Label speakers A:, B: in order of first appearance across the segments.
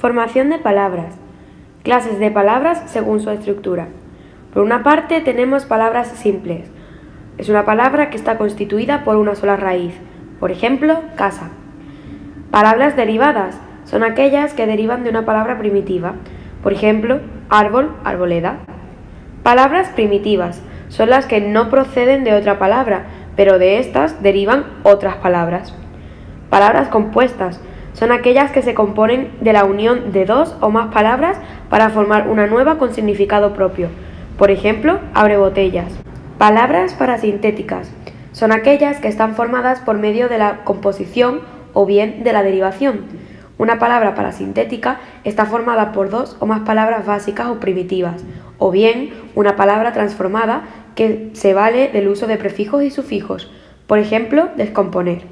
A: Formación de palabras. Clases de palabras según su estructura. Por una parte tenemos palabras simples. Es una palabra que está constituida por una sola raíz. Por ejemplo, casa. Palabras derivadas son aquellas que derivan de una palabra primitiva. Por ejemplo, árbol, arboleda. Palabras primitivas son las que no proceden de otra palabra, pero de estas derivan otras palabras. Palabras compuestas son aquellas que se componen de la unión de dos o más palabras para formar una nueva con significado propio. Por ejemplo, abre botellas. Palabras parasintéticas son aquellas que están formadas por medio de la composición o bien de la derivación. Una palabra parasintética está formada por dos o más palabras básicas o primitivas, o bien una palabra transformada que se vale del uso de prefijos y sufijos. Por ejemplo, descomponer.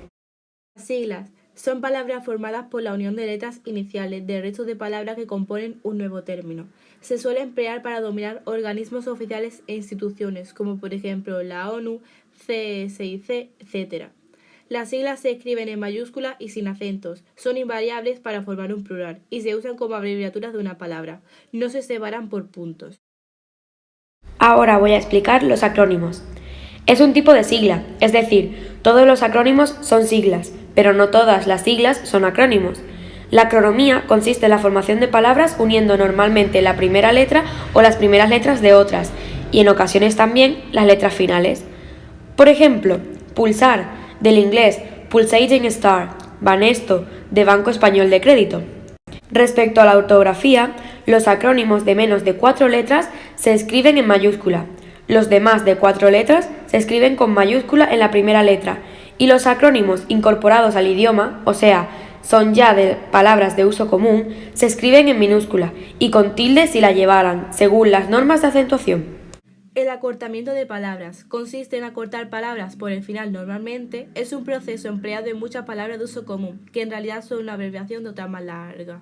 B: Las siglas son palabras formadas por la unión de letras iniciales del resto de palabras que componen un nuevo término. Se suele emplear para denominar organismos oficiales e instituciones, como por ejemplo la ONU, CSIC, etc. Las siglas se escriben en mayúscula y sin acentos, son invariables para formar un plural y se usan como abreviaturas de una palabra. No se separan por puntos.
A: Ahora voy a explicar los acrónimos. Es un tipo de sigla, es decir, todos los acrónimos son siglas, pero no todas las siglas son acrónimos. La acronomía consiste en la formación de palabras uniendo normalmente la primera letra o las primeras letras de otras, y en ocasiones también las letras finales. Por ejemplo, pulsar, del inglés Pulsating Star, Banesto, de Banco Español de Crédito. Respecto a la ortografía, los acrónimos de menos de 4 letras se escriben en mayúscula, los de más de 4 letras se escriben con mayúscula en la primera letra, y los acrónimos incorporados al idioma, o sea, son ya de palabras de uso común, se escriben en minúscula y con tilde si la llevaran, según las normas de acentuación.
B: El acortamiento de palabras consiste en acortar palabras por el final normalmente. Es un proceso empleado en muchas palabras de uso común, que en realidad son una abreviación de otra más larga,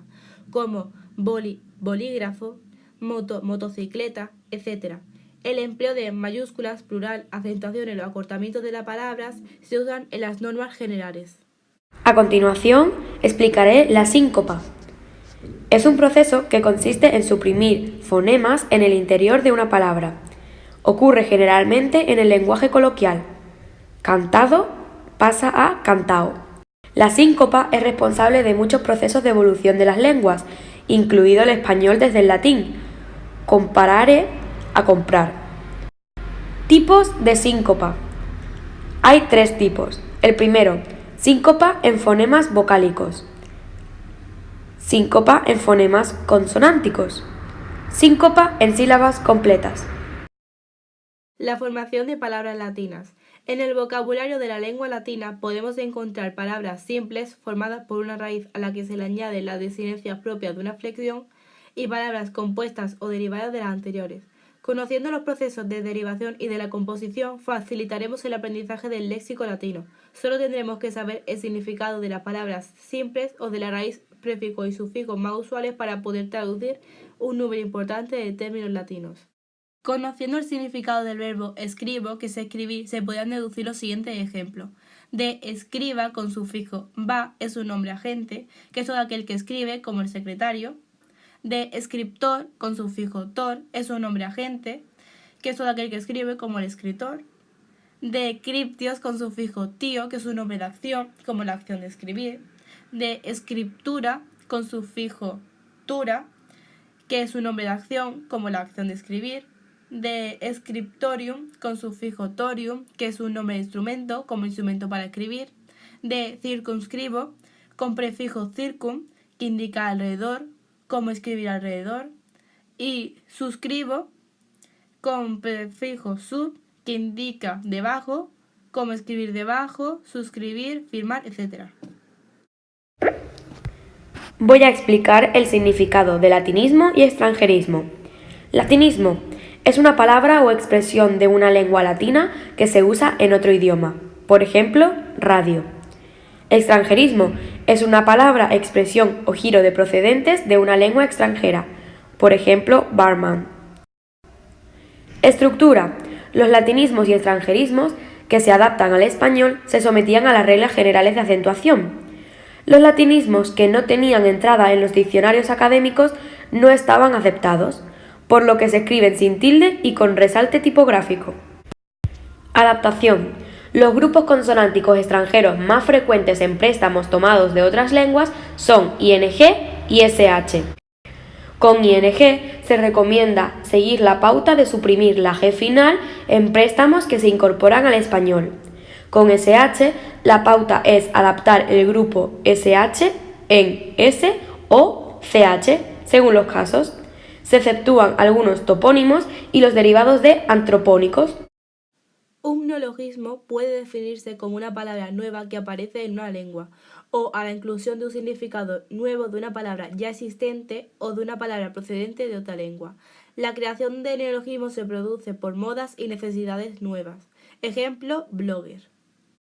B: como bolígrafo, motocicleta, etc. El empleo de mayúsculas, plural, acentuaciones o acortamientos de las palabras se usan en las normas generales.
A: A continuación, explicaré la síncopa. Es un proceso que consiste en suprimir fonemas en el interior de una palabra. Ocurre generalmente en el lenguaje coloquial. Cantado pasa a cantao. La síncopa es responsable de muchos procesos de evolución de las lenguas, incluido el español desde el latín. Comparare a comprar. Tipos de síncopa. Hay 3 tipos. El primero, síncopa en fonemas vocálicos. Síncopa en fonemas consonánticos. Síncopa en sílabas completas.
B: La formación de palabras latinas. En el vocabulario de la lengua latina podemos encontrar palabras simples formadas por una raíz a la que se le añade la desinencia propia de una flexión y palabras compuestas o derivadas de las anteriores. Conociendo los procesos de derivación y de la composición, facilitaremos el aprendizaje del léxico latino. Solo tendremos que saber el significado de las palabras simples o de la raíz, prefijos y sufijos más usuales para poder traducir un número importante de términos latinos. Conociendo el significado del verbo escribo, que es escribir, se podrían deducir los siguientes ejemplos. De escriba con sufijo va es un nombre agente, que es todo aquel que escribe, como el secretario. De escriptor con sufijo tor es un nombre agente, que es todo aquel que escribe, como el escritor. De criptios con sufijo tío, que es un nombre de acción, como la acción de escribir. De escriptura con sufijo tura, que es un nombre de acción, como la acción de escribir. De scriptorium con sufijo torium, que es un nombre de instrumento, como instrumento para escribir. De circunscribo con prefijo circum, que indica alrededor, como escribir alrededor. Y suscribo con prefijo sub, que indica debajo, como escribir debajo, suscribir, firmar, etc.
A: Voy a explicar el significado de latinismo y extranjerismo. Latinismo es una palabra o expresión de una lengua latina que se usa en otro idioma, por ejemplo, radio. Extranjerismo es una palabra, expresión o giro de procedentes de una lengua extranjera, por ejemplo, barman. Estructura. Los latinismos y extranjerismos que se adaptan al español se sometían a las reglas generales de acentuación. Los latinismos que no tenían entrada en los diccionarios académicos no estaban aceptados, por lo que se escriben sin tilde y con resalte tipográfico. Adaptación. Los grupos consonánticos extranjeros más frecuentes en préstamos tomados de otras lenguas son ING y SH. Con ING se recomienda seguir la pauta de suprimir la G final en préstamos que se incorporan al español. Con SH, la pauta es adaptar el grupo SH en S o CH, según los casos. Se exceptúan algunos topónimos y los derivados de antropónicos.
B: Un neologismo puede definirse como una palabra nueva que aparece en una lengua, o a la inclusión de un significado nuevo de una palabra ya existente o de una palabra procedente de otra lengua. La creación de neologismos se produce por modas y necesidades nuevas. Ejemplo, blogger.